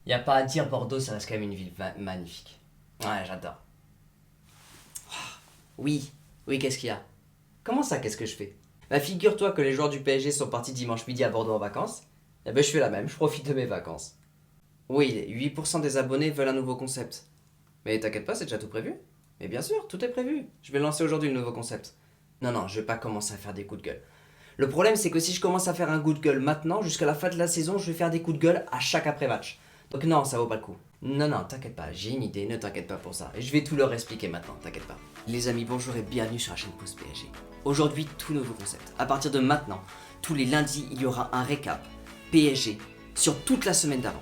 Y a pas à dire, Bordeaux, ça reste quand même une ville magnifique. Ouais, j'adore. Oui, oui, qu'est-ce qu'il y a? Comment ça, qu'est-ce que je fais? Bah, figure-toi que les joueurs du PSG sont partis dimanche midi à Bordeaux en vacances. Eh ben, je fais la même, je profite de mes vacances. Oui, 8% des abonnés veulent un nouveau concept. Mais t'inquiète pas, c'est déjà tout prévu. Mais bien sûr, tout est prévu. Je vais lancer aujourd'hui le nouveau concept. Non, non, je vais pas commencer à faire des coups de gueule. Le problème, c'est que si je commence à faire un coup de gueule maintenant, jusqu'à la fin de la saison, je vais faire des coups de gueule à chaque après-match. Donc non, ça vaut pas le coup. Non, non, t'inquiète pas, j'ai une idée, ne t'inquiète pas pour ça. Et je vais tout leur expliquer maintenant, t'inquiète pas. Les amis, bonjour et bienvenue sur la chaîne Pouce PSG. Aujourd'hui, tout nouveau concept. À partir de maintenant, tous les lundis, il y aura un récap PSG sur toute la semaine d'avant.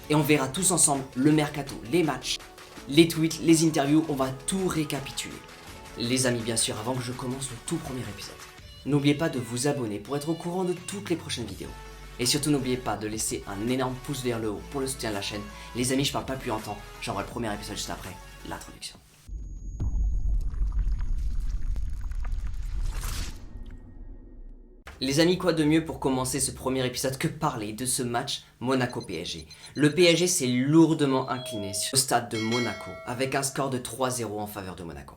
Et on verra tous ensemble le mercato, les matchs, les tweets, les interviews, on va tout récapituler. Les amis, bien sûr, avant que je commence le tout premier épisode, n'oubliez pas de vous abonner pour être au courant de toutes les prochaines vidéos. Et surtout, n'oubliez pas de laisser un énorme pouce vers le haut pour le soutien de la chaîne. Les amis, je parle pas plus longtemps, j'envoie le premier épisode juste après l'introduction. Les amis, quoi de mieux pour commencer ce premier épisode que parler de ce match Monaco-PSG. Le PSG s'est lourdement incliné au stade de Monaco avec un score de 3-0 en faveur de Monaco.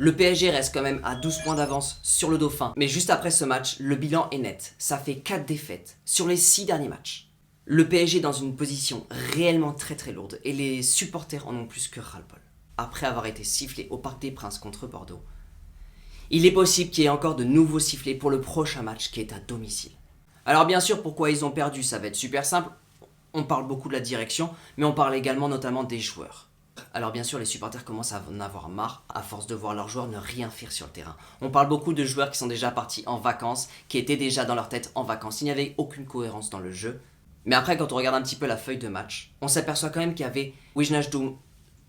Le PSG reste quand même à 12 points d'avance sur le Dauphin, mais juste après ce match, le bilan est net. Ça fait 4 défaites sur les 6 derniers matchs. Le PSG est dans une position réellement très lourde et les supporters en ont plus que ras-le-bol. Après avoir été sifflés au Parc des Princes contre Bordeaux, il est possible qu'il y ait encore de nouveaux sifflets pour le prochain match qui est à domicile. Alors bien sûr, pourquoi ils ont perdu, ça va être super simple. On parle beaucoup de la direction, mais on parle également notamment des joueurs. Alors bien sûr, les supporters commencent à en avoir marre à force de voir leurs joueurs ne rien faire sur le terrain. On parle beaucoup de joueurs qui sont déjà partis en vacances, qui étaient déjà dans leur tête en vacances. Il n'y avait aucune cohérence dans le jeu. Mais après, quand on regarde un petit peu la feuille de match, on s'aperçoit quand même qu'il y avait Wijnaldum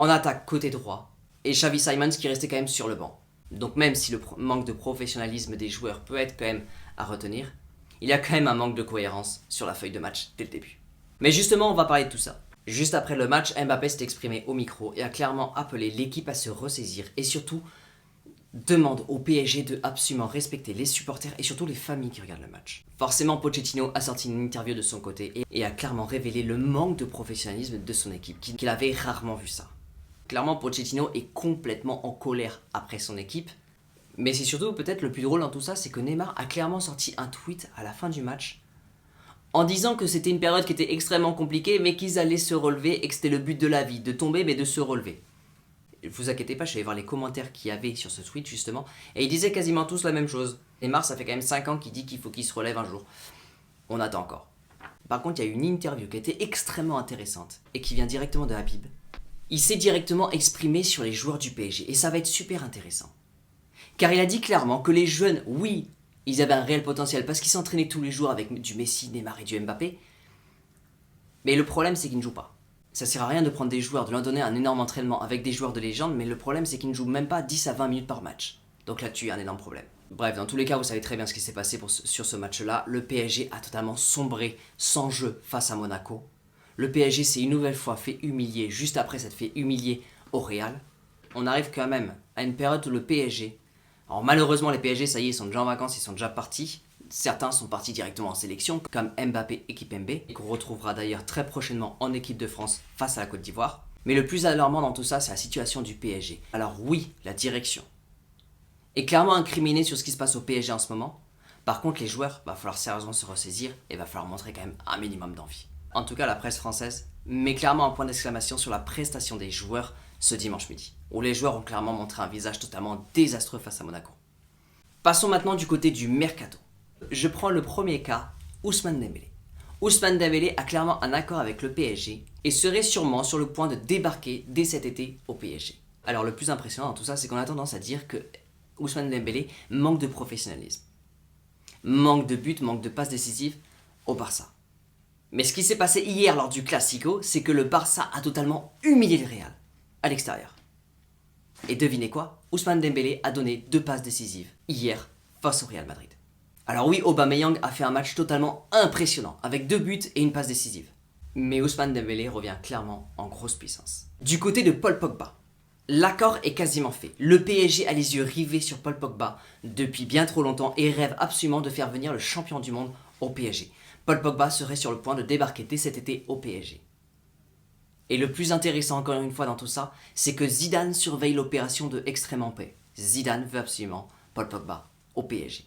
en attaque côté droit et Xavi Simons qui restait quand même sur le banc. Donc même si le manque de professionnalisme des joueurs peut être quand même à retenir, il y a quand même un manque de cohérence sur la feuille de match dès le début. Mais justement, on va parler de tout ça. Juste après le match, Mbappé s'est exprimé au micro et a clairement appelé l'équipe à se ressaisir et surtout demande au PSG de absolument respecter les supporters et surtout les familles qui regardent le match. Forcément, Pochettino a sorti une interview de son côté et a clairement révélé le manque de professionnalisme de son équipe, qu'il avait rarement vu ça. Clairement, Pochettino est complètement en colère après son équipe. Mais c'est surtout peut-être le plus drôle dans tout ça, c'est que Neymar a clairement sorti un tweet à la fin du match en disant que c'était une période qui était extrêmement compliquée, mais qu'ils allaient se relever et que c'était le but de la vie, de tomber mais de se relever. Ne vous inquiétez pas, je suis allé voir les commentaires qu'il y avait sur ce tweet justement, et ils disaient quasiment tous la même chose. Neymar, ça fait quand même 5 ans qu'il dit qu'il faut qu'il se relève un jour. On attend encore. Par contre, il y a eu une interview qui a été extrêmement intéressante, et qui vient directement de Habib. Il s'est directement exprimé sur les joueurs du PSG, et ça va être super intéressant. Car il a dit clairement que les jeunes, oui, ils avaient un réel potentiel, parce qu'ils s'entraînaient tous les jours avec du Messi, Neymar et du Mbappé. Mais le problème, c'est qu'ils ne jouent pas. Ça sert à rien de prendre des joueurs, de leur donner un énorme entraînement avec des joueurs de légende, mais le problème, c'est qu'ils ne jouent même pas 10 à 20 minutes par match. Donc là-dessus, il y a un énorme problème. Bref, dans tous les cas, vous savez très bien ce qui s'est passé sur ce match-là. Le PSG a totalement sombré sans jeu face à Monaco. Le PSG s'est une nouvelle fois fait humilier, juste après s'être fait humilier au Real. On arrive quand même à une période où le PSG... Alors malheureusement, les PSG, ça y est, ils sont déjà en vacances, ils sont déjà partis. Certains sont partis directement en sélection, comme Mbappé et Kipembe, et qu'on retrouvera d'ailleurs très prochainement en équipe de France face à la Côte d'Ivoire. Mais le plus alarmant dans tout ça, c'est la situation du PSG. Alors oui, la direction est clairement incriminée sur ce qui se passe au PSG en ce moment. Par contre, les joueurs, va falloir sérieusement se ressaisir et va falloir montrer quand même un minimum d'envie. En tout cas, la presse française met clairement un point d'exclamation sur la prestation des joueurs ce dimanche midi, où les joueurs ont clairement montré un visage totalement désastreux face à Monaco. Passons maintenant du côté du mercato. Je prends le premier cas, Ousmane Dembélé. Ousmane Dembélé a clairement un accord avec le PSG et serait sûrement sur le point de débarquer dès cet été au PSG. Alors le plus impressionnant dans tout ça, c'est qu'on a tendance à dire que Ousmane Dembélé manque de professionnalisme, manque de buts, manque de passes décisives au Barça. Mais ce qui s'est passé hier lors du Classico, c'est que le Barça a totalement humilié le Real à l'extérieur. Et devinez quoi? Ousmane Dembélé a donné 2 passes décisives hier face au Real Madrid. Alors oui, Aubameyang a fait un match totalement impressionnant, avec 2 buts et une passe décisive. Mais Ousmane Dembélé revient clairement en grosse puissance. Du côté de Paul Pogba, l'accord est quasiment fait. Le PSG a les yeux rivés sur Paul Pogba depuis bien trop longtemps et rêve absolument de faire venir le champion du monde au PSG. Paul Pogba serait sur le point de débarquer dès cet été au PSG. Et le plus intéressant encore une fois dans tout ça, c'est que Zidane surveille l'opération de extrême en paix. Zidane veut absolument Paul Pogba au PSG.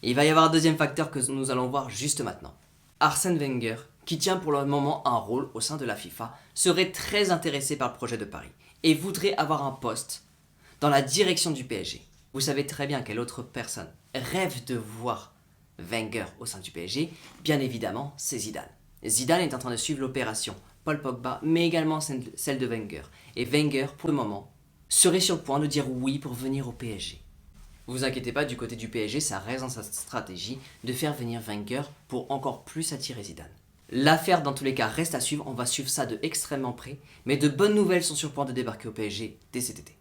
Et il va y avoir un deuxième facteur que nous allons voir juste maintenant. Arsène Wenger, qui tient pour le moment un rôle au sein de la FIFA, serait très intéressé par le projet de Paris et voudrait avoir un poste dans la direction du PSG. Vous savez très bien quelle autre personne rêve de voir Wenger au sein du PSG, bien évidemment, c'est Zidane. Zidane est en train de suivre l'opération Paul Pogba, mais également celle de Wenger. Et Wenger, pour le moment, serait sur le point de dire oui pour venir au PSG. Vous inquiétez pas, du côté du PSG, ça reste dans sa stratégie de faire venir Wenger pour encore plus attirer Zidane. L'affaire, dans tous les cas, reste à suivre, on va suivre ça de extrêmement près, mais de bonnes nouvelles sont sur le point de débarquer au PSG dès cet été.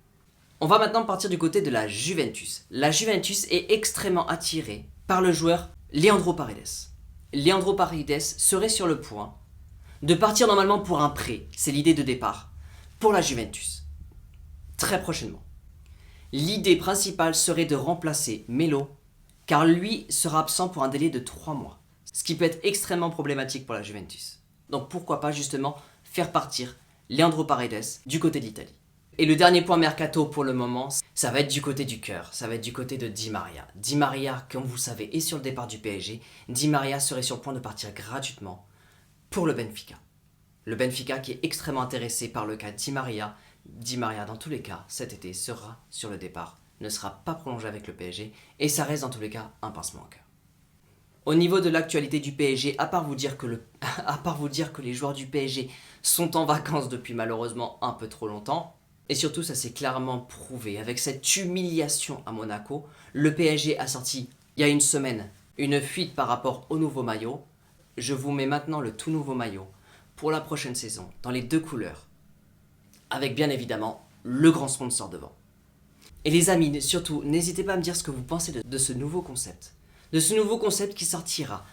On va maintenant partir du côté de la Juventus. La Juventus est extrêmement attirée par le joueur Leandro Paredes. Leandro Paredes serait sur le point de partir normalement pour un prêt, c'est l'idée de départ, pour la Juventus. Très prochainement. L'idée principale serait de remplacer Melo, car lui sera absent pour un délai de 3 mois. Ce qui peut être extrêmement problématique pour la Juventus. Donc pourquoi pas justement faire partir Leandro Paredes du côté d'Italie. Et le dernier point mercato pour le moment, ça va être du côté du cœur, ça va être du côté de Di Maria. Di Maria, comme vous le savez, est sur le départ du PSG. Di Maria serait sur le point de partir gratuitement pour le Benfica. Le Benfica qui est extrêmement intéressé par le cas Di Maria. Di Maria, dans tous les cas, cet été sera sur le départ, ne sera pas prolongé avec le PSG, et ça reste dans tous les cas un pincement au cœur. Au niveau de l'actualité du PSG, à part vous dire que les joueurs du PSG sont en vacances depuis malheureusement un peu trop longtemps, et surtout ça s'est clairement prouvé, avec cette humiliation à Monaco, le PSG a sorti il y a une semaine une fuite par rapport au nouveau maillot. Je vous mets maintenant le tout nouveau maillot pour la prochaine saison, dans les 2 couleurs, avec bien évidemment le grand sponsor devant. Et les amis, surtout, n'hésitez pas à me dire ce que vous pensez de ce nouveau concept. De ce nouveau concept qui sortira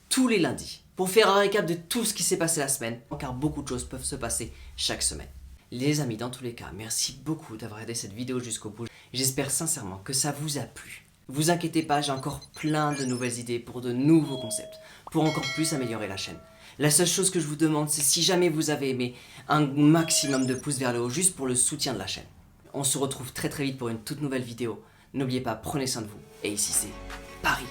tous les lundis, pour faire un récap de tout ce qui s'est passé la semaine, car beaucoup de choses peuvent se passer chaque semaine. Les amis, dans tous les cas, merci beaucoup d'avoir regardé cette vidéo jusqu'au bout. J'espère sincèrement que ça vous a plu. Vous inquiétez pas, j'ai encore plein de nouvelles idées pour de nouveaux concepts, pour encore plus améliorer la chaîne. La seule chose que je vous demande, c'est si jamais vous avez aimé, un maximum de pouces vers le haut, juste pour le soutien de la chaîne. On se retrouve très vite pour une toute nouvelle vidéo. N'oubliez pas, prenez soin de vous. Et ici c'est Paris.